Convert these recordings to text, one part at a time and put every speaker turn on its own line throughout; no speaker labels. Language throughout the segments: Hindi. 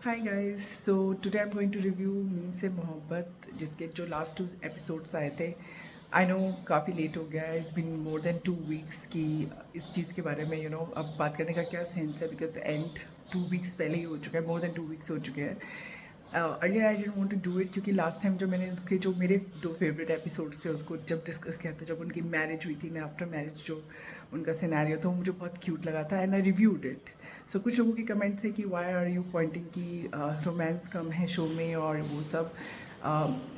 Hi guys, so today I am going to review Meem Se Mohabbat जिसके जो लास्ट 2 एपिसोड्स आए थे। आई नो काफ़ी लेट हो गया है, it's been more than 2 weeks की इस चीज़ के बारे में अब बात करने का क्या सेंस है बिकॉज एंड 2 वीक्स पहले ही हो चुका है, मोर देन 2 वीक्स हो चुके हैं। Earlier I don't want to do it क्योंकि लास्ट टाइम जो मैंने उसके जो मेरे 2 फेवरेट एपिसोड्स थे उसको जब डिस्कस किया था, जब उनकी मैरिज हुई थी ना, आफ्टर मैरिज जो उनका सिनेरियो था वो मुझे बहुत क्यूट लगा था and I reviewed it. So कुछ लोगों के कमेंट थे कि वाई आर यू पॉइंटिंग कि रोमांस कम है शो में और वो सब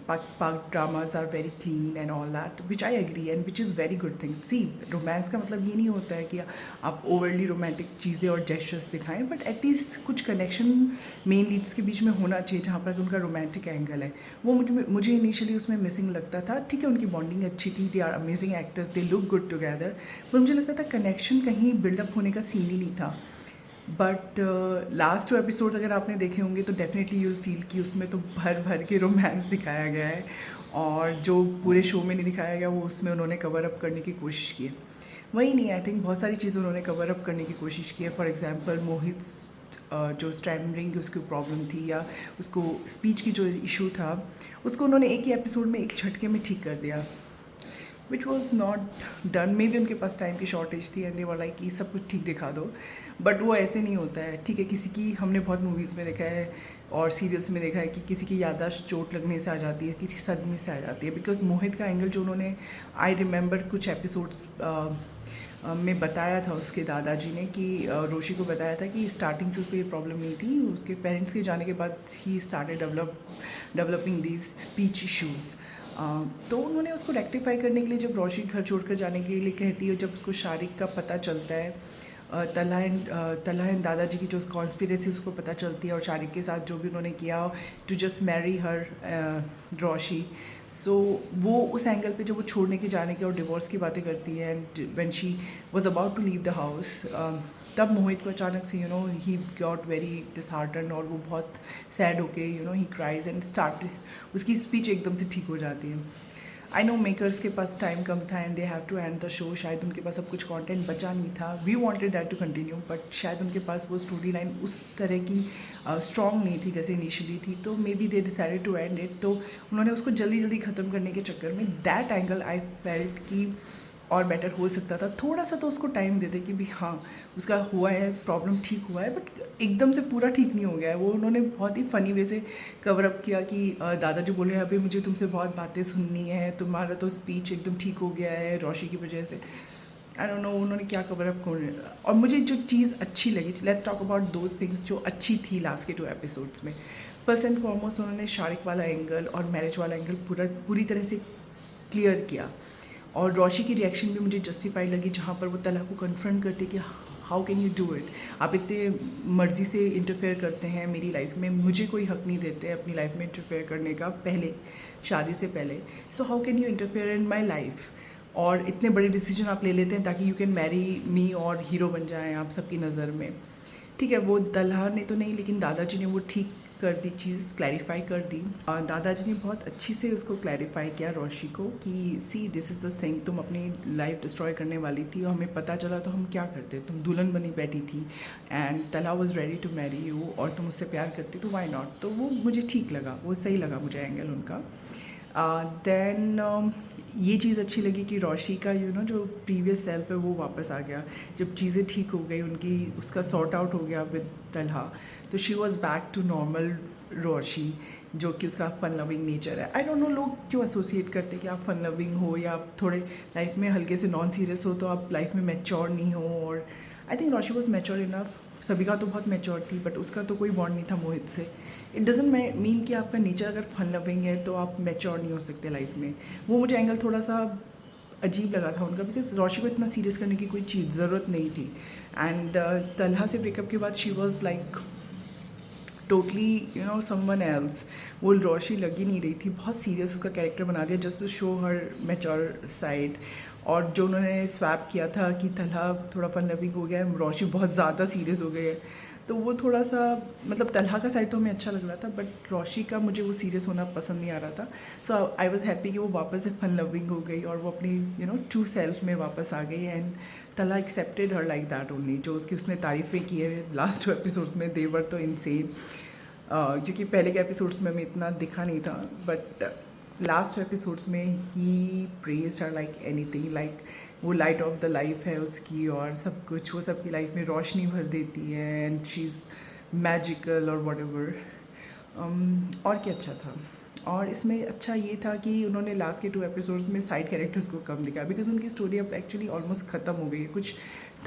पाक पाक dramas are very clean and all that, which I agree and which is very good thing. See, romance का मतलब ये नहीं होता है कि आप ओवरली रोमांटिक चीज़ें और जेस्चर्स दिखाएं, बट एटलीस्ट कुछ कनेक्शन मेन लीड्स के बीच में होना चाहिए जहाँ पर उनका रोमांटिक एंगल है। वो मुझे इनिशियली उसमें मिसिंग लगता था। ठीक है, उनकी बॉन्डिंग अच्छी थी, they are amazing actors, they look good together, पर मुझे लगता था कनेक्शन कहीं बिल्डअप होने का सीन ही नहीं था। बट लास्ट 2 एपिसोड अगर आपने देखे होंगे तो डेफिनेटली यूल फील कि उसमें तो भर भर के रोमांस दिखाया गया है और जो पूरे शो में नहीं दिखाया गया वो उसमें उन्होंने कवर अप करने की कोशिश की है। वही नहीं, आई थिंक बहुत सारी चीज़ें उन्होंने कवर अप करने की कोशिश की है। फॉर एग्जांपल मोहित जो स्टैमरिंग की उसकी प्रॉब्लम थी या उसको स्पीच की जो इशू था उसको उन्होंने एक ही एपिसोड में एक झटके में ठीक कर दिया, which was not done. May be उनके पास टाइम की शॉर्टेज थी एंड दे वर लाइक कि सब कुछ ठीक दिखा दो, बट वो ऐसे नहीं होता है। ठीक है, किसी की हमने बहुत मूवीज़ में देखा है और सीरियल्स में देखा है कि किसी की याददाश्त चोट लगने से आ जाती है, किसी सदमे से आ जाती है। बिकॉज मोहित का एंगल जो उन्होंने, आई रिमेंबर कुछ एपिसोड्स में बताया था उसके दादाजी ने कि रोशी को बताया था कि स्टार्टिंग से उसको ये प्रॉब्लम नहीं थी, उसके पेरेंट्स के जाने के बाद he started developing these speech issues. तो उन्होंने उसको रेक्टिफाई करने के लिए जब रोशी घर छोड़कर जाने के लिए कहती है, जब उसको शारिक का पता चलता है, तलहा एंड दादाजी की जो कॉन्स्पिरेसी उसको पता चलती है और शारिक के साथ जो भी उन्होंने किया टू जस्ट मैरी हर रोशी। सो वो उस एंगल पे जब वो छोड़ने के जाने की और डिवोर्स की बातें करती है and when she was about to leave the house, तब मोहित को अचानक से ही गॉट वेरी डिसहार्टन और वो बहुत सैड होके ही क्राइज एंड स्टार्ट, उसकी स्पीच एकदम से ठीक हो जाती है। आई नो मेकर्स के पास टाइम कम था and they have to end the show, शायद उनके पास अब कुछ कंटेंट बचा नहीं था। We wanted that to continue, but शायद उनके पास वो स्टोरी लाइन उस तरह की स्ट्रॉन्ग नहीं थी जैसे इनिशियली थी, तो maybe they decided to end it. तो उन्होंने उसको जल्दी जल्दी ख़त्म करने के चक्कर में दैट एंगल आई फेल्ट कि और बेटर हो सकता था। थोड़ा सा तो उसको टाइम देते कि भी हाँ उसका हुआ है, प्रॉब्लम ठीक हुआ है, बट एकदम से पूरा ठीक नहीं हो गया है। वो उन्होंने बहुत ही फ़नी वे से कवर अप किया कि दादाजी बोले अभी मुझे तुमसे बहुत बातें सुननी है, तुम्हारा तो स्पीच एकदम ठीक हो गया है रोशी की वजह से। आई डोंट नो उन्होंने क्या कवर अप कर। और मुझे जो चीज़ अच्छी लगी, let's talk about those things जो अच्छी थी लास्ट के 2 एपिसोड्स में। फर्स्ट एंड फॉरमोस्ट उन्होंने शारिक वाला एंगल और मैरिज वाला एंगल पूरी तरह से क्लियर किया और रोशी की रिएक्शन भी मुझे जस्टिफाई लगी जहाँ पर वो तलहा को कन्फ्रंट करते कि how can you do it, आप इतने मर्जी से इंटरफेयर करते हैं मेरी लाइफ में, मुझे कोई हक नहीं देते अपनी लाइफ में इंटरफेयर करने का पहले, शादी से पहले। So how can you interfere in my life, और इतने बड़े डिसीजन आप ले लेते हैं ताकि यू कैन मैरी मी और हीरो बन जाएं आप सबकी नज़र में। ठीक है, वो तलहा ने तो नहीं लेकिन दादाजी ने वो ठीक कर दी, चीज़ क्लैरिफाई कर दी। दादाजी ने बहुत अच्छी से उसको क्लैरिफाई किया रोशी को कि see this is the thing, तुम अपनी लाइफ डिस्ट्रॉय करने वाली थी और हमें पता चला तो हम क्या करते, तुम दुल्हन बनी बैठी थी and Talha was ready to marry you और तुम उससे प्यार करती तो वाई नॉट। तो वो मुझे ठीक लगा, वो सही लगा मुझे एंगल उनका। देन ये चीज़ अच्छी लगी कि रोशी का जो प्रीवियस सेल्फ है वो वापस आ गया जब चीज़ें ठीक हो गई उनकी, उसका सॉर्ट आउट हो गया विद तलहा, तो she was back to normal Roshi जो कि उसका फन लविंग नेचर है। आई डोंट नो लोग क्यों एसोसिएट करते हैं कि आप फन लविंग हो या आप थोड़े लाइफ में हल्के से नॉन सीरियस हो तो आप लाइफ में मैच्योर नहीं हो, और I think Roshi was mature enough. Sabika तो बहुत मैच्योर थी बट उसका तो कोई बॉन्ड नहीं था मोहित से। इट डजेंट मीन कि आपका नेचर अगर फन लविंग है तो आप मैच्योर नहीं हो सकते लाइफ में। वो मुझे एंगल थोड़ा सा अजीब लगा था उनका, बिकॉज रोशी को इतना सीरियस करने की कोई चीज़ ज़रूरत नहीं थी। एंड तलहा से ब्रेकअप के बाद she was like totally someone else. वो रोशी लगी नहीं रही थी, बहुत सीरियस उसका कैरेक्टर बना दिया just to show her mature side. और जो उन्होंने स्वैप किया था कि तलहा थोड़ा फन लविंग हो गया है, रोशी बहुत ज़्यादा सीरियस हो गई है, तो वो थोड़ा सा मतलब तलहा का साइड तो हमें अच्छा लग रहा था बट रोशी का मुझे वो सीरियस होना पसंद नहीं आ रहा था। सो आई वॉज हैप्पी कि वो वापस से फन लविंग हो गई और वो अपनी ट्रू सेल्फ में वापस आ गई and Talha accepted her like that only. जो उसकी उसने तारीफ़ें की है लास्ट 2 एपिसोड्स में, देवर तो इनसेन। क्योंकि पहले के एपिसोड्स में हमें इतना दिखा नहीं था, बट लास्ट एपिसोड्स में ही praised her like anything, like वो लाइट ऑफ द लाइफ है उसकी, और सब कुछ वो सबकी लाइफ में रोशनी भर देती है, एंड शी इज़ मैजिकल और वॉट और क्या अच्छा था। और इसमें अच्छा ये था कि उन्होंने लास्ट के 2 एपिसोड्स में साइड कैरेक्टर्स को कम दिखाया, बिकॉज उनकी स्टोरी अब एक्चुअली ऑलमोस्ट ख़त्म हो गई है, कुछ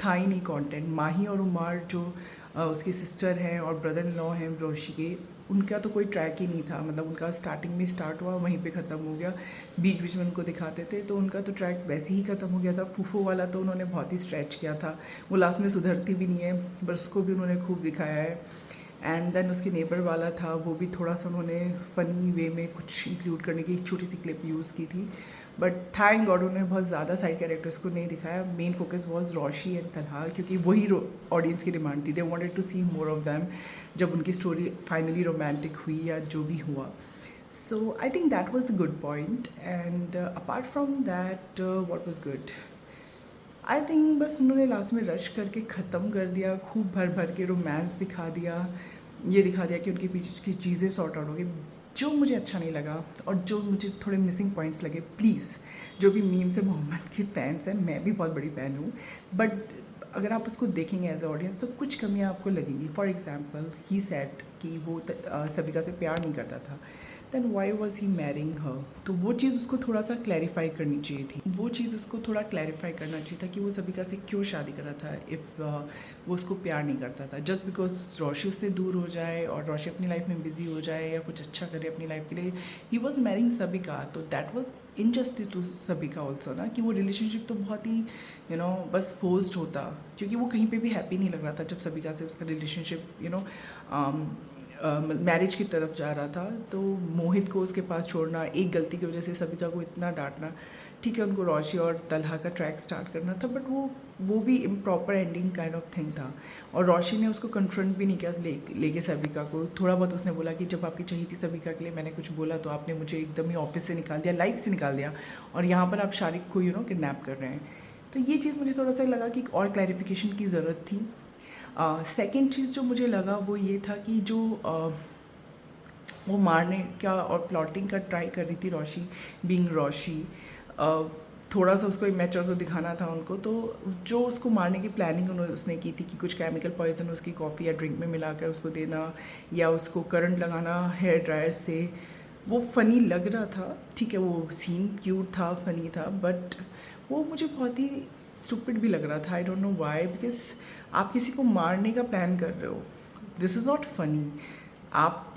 था ही नहीं कंटेंट। माही और उमार जो उसकी सिस्टर हैं और ब्रदर इन लॉ हैं रोशी के, उनका तो कोई ट्रैक ही नहीं था, मतलब उनका स्टार्टिंग में स्टार्ट हुआ वहीं पे ख़त्म हो गया, बीच बीच में उनको दिखाते थे तो उनका तो ट्रैक वैसे ही ख़त्म हो गया था। फूफो वाला तो उन्होंने बहुत ही स्ट्रेच किया था, वो लास्ट में सुधरती भी नहीं है, बस उसको भी उन्होंने खूब दिखाया है। एंड देन उसके नेबर वाला था, वो भी थोड़ा सा उन्होंने फ़नी वे में कुछ इंक्लूड करने की एक छोटी सी क्लिप यूज़ की थी, बट थैंक गॉड उन्होंने बहुत ज़्यादा साइड कैरेक्टर्स को नहीं दिखाया। Main focus was Roshi and Talha, क्योंकि वही ऑडियंस की डिमांड थी, they wanted to see more of them जब उनकी स्टोरी फाइनली रोमांटिक हुई या जो भी हुआ। So I think that was the good point, and apart from that what was good, I think बस उन्होंने लास्ट में रश करके ख़त्म कर दिया, खूब भर भर के रोमांस दिखा दिया, ये दिखा दिया कि उनके पीछे की चीज़ें सॉर्ट आउट हो गई, जो मुझे अच्छा नहीं लगा और जो मुझे थोड़े मिसिंग पॉइंट्स लगे। प्लीज़ जो भी मीम से मोहम्मद के फैंस हैं, मैं भी बहुत बड़ी फ़ैन हूँ, बट अगर आप उसको देखेंगे एज ए ऑडियंस तो कुछ कमियाँ आपको लगेंगी। फॉर एग्जाम्पल ही सेड कि वो सबिका से प्यार नहीं करता था, then why was he marrying her, तो वो चीज़ उसको थोड़ा सा क्लैरिफाई करनी चाहिए थी, वो चीज़ उसको थोड़ा क्लैरिफाई करना चाहिए था कि वो सबिका से क्यों शादी कर रहा था इफ़ वो उसको प्यार नहीं करता था, जस्ट बिकॉज रोशी उससे दूर हो जाए और रोशी अपनी लाइफ में बिजी हो जाए या कुछ अच्छा करे अपनी लाइफ के लिए, ही वॉज मैरिंग सबिका, तो that was injustice to Sabika also ना, कि वो रिलेशनशिप तो बहुत ही बस फोर्स्ड होता, क्योंकि वो कहीं पे भी हैप्पी नहीं लग रहा था जब सबिका से उसका रिलेशनशिप मैरिज की तरफ जा रहा था। तो मोहित को उसके पास छोड़ना, एक गलती की वजह से सबिका को इतना डांटना, ठीक है उनको रोशी और तलहा का ट्रैक स्टार्ट करना था, बट वो भी improper ending kind of thing था। और रोशी ने उसको कन्फ्रंट भी नहीं किया लेके सबिका को, थोड़ा बहुत उसने बोला कि जब आपकी चाहिए थी सबिका के लिए मैंने कुछ बोला तो आपने मुझे एकदम ही ऑफिस से निकाल दिया, लाइफ से निकाल दिया, और यहाँ पर आप शारिक को किडनैप कर रहे हैं। तो ये चीज़ मुझे थोड़ा सा लगा कि और क्लैरिफिकेशन की ज़रूरत थी। सेकेंड चीज़ जो मुझे लगा वो ये था कि जो वो मारने का और प्लॉटिंग का ट्राई कर रही थी रोशी, बीइंग रोशी, थोड़ा सा उसको इमेच्योर तो दिखाना था उनको, तो जो उसको मारने की प्लानिंग उसने की थी कि कुछ केमिकल पॉइजन उसकी कॉफ़ी या ड्रिंक में मिलाकर उसको देना या उसको करंट लगाना हेयर ड्रायर से, वो फ़नी लग रहा था, ठीक है वो सीन क्यूट था, फ़नी था, बट वो मुझे बहुत ही स्टूपिड भी लग रहा था। I don't know why, because आप किसी को मारने का प्लान कर रहे हो, दिस इज़ नॉट फनी। आप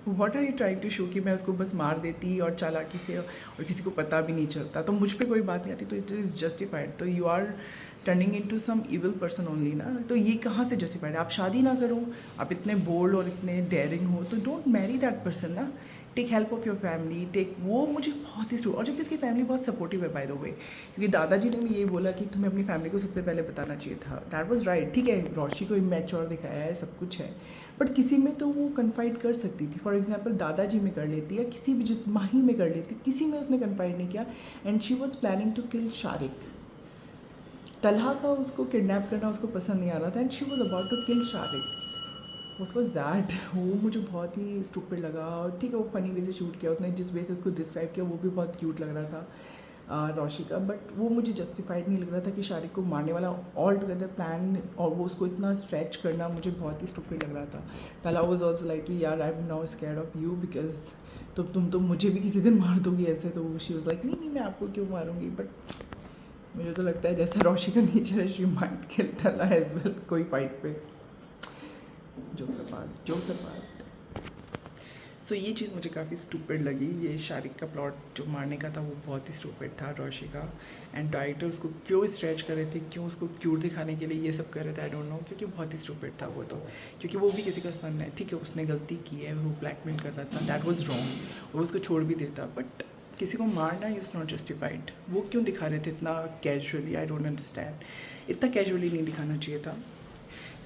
what are you trying to show कि मैं उसको बस मार देती और चालाकी से और किसी को पता भी नहीं चलता तो मुझ पर कोई बात नहीं आती, तो इट इज़ जस्टिफाइड, तो you are turning into some evil person only ना, तो ये कहाँ से जस्टिफाइड है? आप शादी ना करो, आप इतने बोल्ड और इतने डेयरिंग हो तो डोंट मैरी दैट पर्सन ना, take help of your family, take, वो मुझे बहुत ही और जब इसकी फैमिली बहुत सपोर्टिव है बाय द वे, क्योंकि दादाजी ने भी ये बोला कि तुम्हें अपनी फैमिली को सबसे पहले बताना चाहिए था, दैट वाज राइट। ठीक है रोशी को इमेच्योर दिखाया है, सब कुछ है, बट किसी में तो वो कन्फाइड कर सकती थी, फॉर एग्जाम्पल दादाजी में कर लेती या किसी भी जिस माही में कर लेती, किसी में उसने कन्फाइड नहीं किया, and she was planning to kill Shariq. Talha का उसको किडनैप करना उसको पसंद नहीं आ रहा था, and she was about to kill Shariq. What was that? वो मुझे बहुत ही स्टूपिड लगा। ठीक है वो फनी वे से शूट किया उसने, जिस वे से उसको डिस्क्राइब किया वो भी बहुत क्यूट लग रहा था रोशी का, बट वो मुझे जस्टिफाइड नहीं लग रहा था कि शारिक को मारने वाला ऑल टुगेदर प्लान और वो उसको इतना स्ट्रेच करना मुझे बहुत ही स्टूपिड लग रहा था। तला वाज आल्सो लाइक कि यार I am now scared of you because तो तुम तो मुझे भी किसी दिन मार दोगी ऐसे, तो शी वाज लाइक नहीं मैं आपको क्यों मारूंगी, बट मुझे तो लगता है जैसा रोशी का नेचर है she might kill Talha as well कोई फाइट पे। Jokes apart. सो ये चीज़ मुझे काफ़ी स्टूपिड लगी, ये शारिक का प्लॉट जो मारने का था वो बहुत ही स्टूपिड था रोशी का, एंड डायरेक्टर उसको क्यों स्ट्रेच कर रहे थे, क्यों उसको क्यूट दिखाने के लिए ये सब कर रहे थे, आई डोंट नो, क्योंकि बहुत ही स्टूपिड था वो तो, क्योंकि वो भी किसी का सन है, ठीक है उसने गलती की है, वो ब्लैकमेल कर रहा था, दैट वाज रॉन्ग, वो उसको छोड़ भी देता, बट किसी को मारना इज़ नॉट जस्टिफाइड। वो क्यों दिखा रहे थे इतना कैजुअली, आई डोंट अंडरस्टैंड, इतना कैजुअली नहीं दिखाना चाहिए था।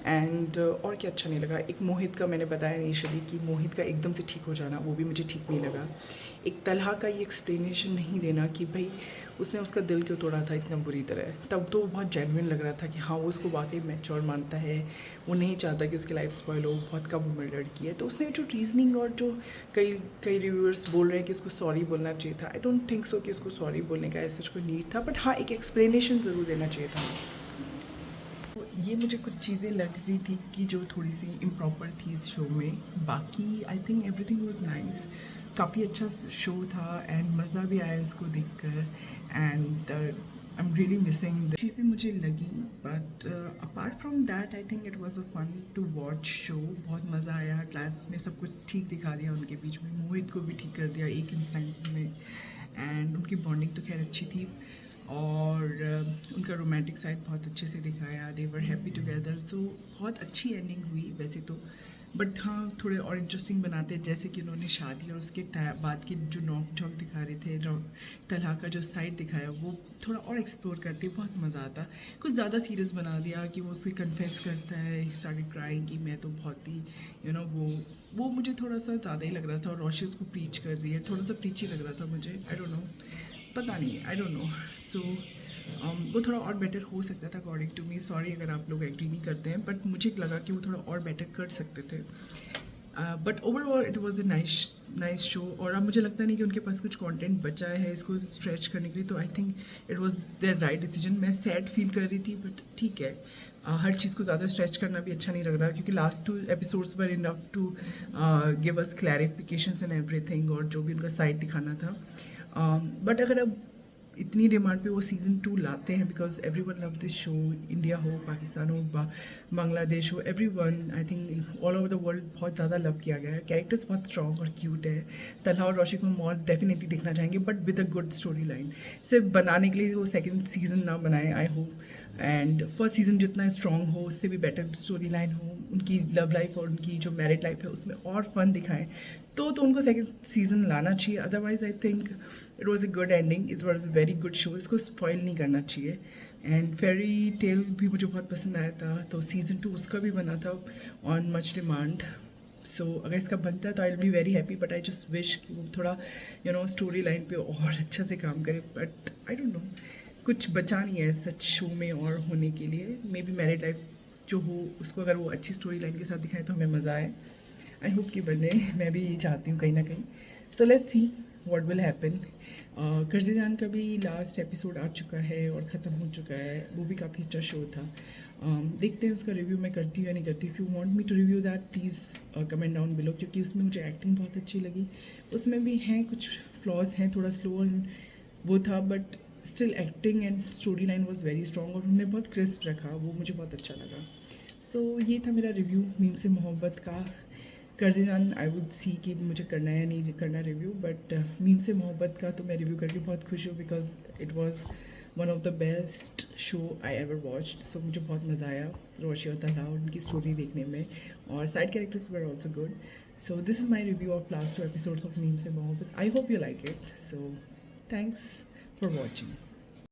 एंड और क्या अच्छा नहीं लगा, एक मोहित का मैंने बताया इनिशियली कि मोहित का एकदम से ठीक हो जाना वो भी मुझे ठीक नहीं लगा। एक तलहा का ये एक्सप्लेनेशन नहीं देना कि भाई उसने उसका दिल क्यों तोड़ा था इतना बुरी तरह, तब तो वो बहुत जेन्युइन लग रहा था कि हाँ वो उसको वाकई मैच्योर मानता है, वो नहीं चाहता कि उसकी लाइफ स्पॉइल हो, बहुत कम उम्र लड़की है। तो उसने जो रीजनिंग और जो कई कई रिव्यूअर्स बोल रहे हैं कि उसको सॉरी बोलना चाहिए था, आई डोंट थिंक सो कि उसको सॉरी बोलने का ऐसा कोई नीड था, बट हाँ एक एक्सप्लेनेशन ज़रूर देना चाहिए था। तो ये मुझे कुछ चीज़ें लग रही थी कि जो थोड़ी सी इम्प्रॉपर थी इस शो में, बाकी I think everything was nice. काफ़ी अच्छा शो था एंड मज़ा भी आया इसको देखकर and I am really missing the चीज़ें मुझे लगी, but apart from that I think it was a fun to watch show. बहुत मज़ा आया, क्लास में सब कुछ ठीक दिखा दिया उनके बीच में, मोहित को भी ठीक कर दिया एक इंस्टेंस में एंड उनकी बॉन्डिंग तो खैर अच्छी थी और उनका रोमांटिक साइड बहुत अच्छे से दिखाया, दे वर हैप्पी टुगेदर। सो बहुत अच्छी एंडिंग हुई वैसे तो, बट हाँ थोड़े और इंटरेस्टिंग बनाते, जैसे कि उन्होंने शादी और उसके बाद की जो नॉक झोंक दिखा रहे थे, तलहा का जो साइड दिखाया वो थोड़ा और एक्सप्लोर करते बहुत मज़ा आता। कुछ ज़्यादा सीरियस बना दिया कि वो उससे कन्फेस करता है, स्टार्टेड क्राइंग कि मैं तो बहुत ही वो मुझे थोड़ा सा ज़्यादा ही लग रहा था, और रोशी उसको प्रीच कर रही है, थोड़ा सा प्रीची लग रहा था मुझे, आई डोंट नो, पता नहीं, आई डोंट नो। सो वो थोड़ा और बेटर हो सकता था अकॉर्डिंग टू मी, सॉरी अगर आप लोग एग्री नहीं करते हैं, बट मुझे लगा कि वो थोड़ा और बेटर कर सकते थे। But overall it was a nice show, और अब मुझे लगता नहीं कि उनके पास कुछ कंटेंट बचा है इसको स्ट्रेच करने के लिए, तो I think it was their right decision. मैं सैड फील कर रही थी, बट ठीक है, हर चीज़ को ज़्यादा स्ट्रेच करना भी अच्छा नहीं लग रहा, क्योंकि last 2 episodes were enough to give us clarifications and everything, और जो भी उनका साइड दिखाना था। बट अगर अब इतनी डिमांड पे वो सीज़न 2 लाते हैं, because every one love this show, India हो, पाकिस्तान हो, बांग्लादेश हो, every one, I think all over the world बहुत ज़्यादा लव किया गया है। कैरेक्टर्स बहुत स्ट्रॉन्ग और क्यूट है। तलहा और रोशी को हम और डेफिनेटली देखना चाहेंगे, but with a good story line. सिर्फ बनाने के लिए वो सेकेंड सीज़न ना बनाए, I hope, and first season जितना स्ट्रॉन्ग हो उससे भी बेटर स्टोरी लाइन हो, उनकी लव लाइफ और उनकी जो मैरिड लाइफ है उसमें और फन दिखाएं, तो उनको सेकेंड सीज़न लाना चाहिए। Otherwise I think it was a good ending, it was a very good show, इसको स्पॉइल नहीं करना चाहिए। एंड फेरी टेल भी मुझे बहुत पसंद आया था, तो सीज़न 2 उसका भी बना था ऑन मच डिमांड। सो अगर इसका बनता है तो I will be very happy, but I just wish कि वो थोड़ा स्टोरी लाइन पे और अच्छा से काम करे, बट आई डोंट नो, कुछ बचा नहीं है सच शो में और होने के लिए। मे बी मैरिड लाइफ जो हो उसको अगर वो अच्छी स्टोरी लाइन के साथ दिखाए तो हमें मज़ा आए। आई होप कि बने, मैं भी यही चाहती हूँ कहीं ना कहीं। So let's see what will happen. Qarz-e-Jaan का भी लास्ट एपिसोड आ चुका है और ख़त्म हो चुका है, वो भी काफ़ी अच्छा शो था। देखते हैं उसका रिव्यू मैं करती हूँ या नहीं करती। If you want me to review that please comment down below, क्योंकि उसमें मुझे एक्टिंग बहुत अच्छी लगी। उसमें भी हैं कुछ फ्लॉज हैं, थोड़ा स्लो वो था, but still acting and story line was very strong, और उन्होंने बहुत क्रिस्प रखा, वो मुझे बहुत अच्छा लगा। सो ये था मेरा रिव्यू मीम से मोहब्बत का। कर्ज़ी जान आई वुड सी कि मुझे करना है या नहीं करना रिव्यू, बट मीम से मोहब्बत का तो मैं रिव्यू करके बहुत खुश हूँ, because it was one of the best show I ever watched. So मुझे बहुत मज़ा आया रोशी और तलहा उनकी स्टोरी देखने में, और side characters were also good. So this is my review of last 2 episodes of meme Se मोहब्बत। I hope you like it. So thanks for watching.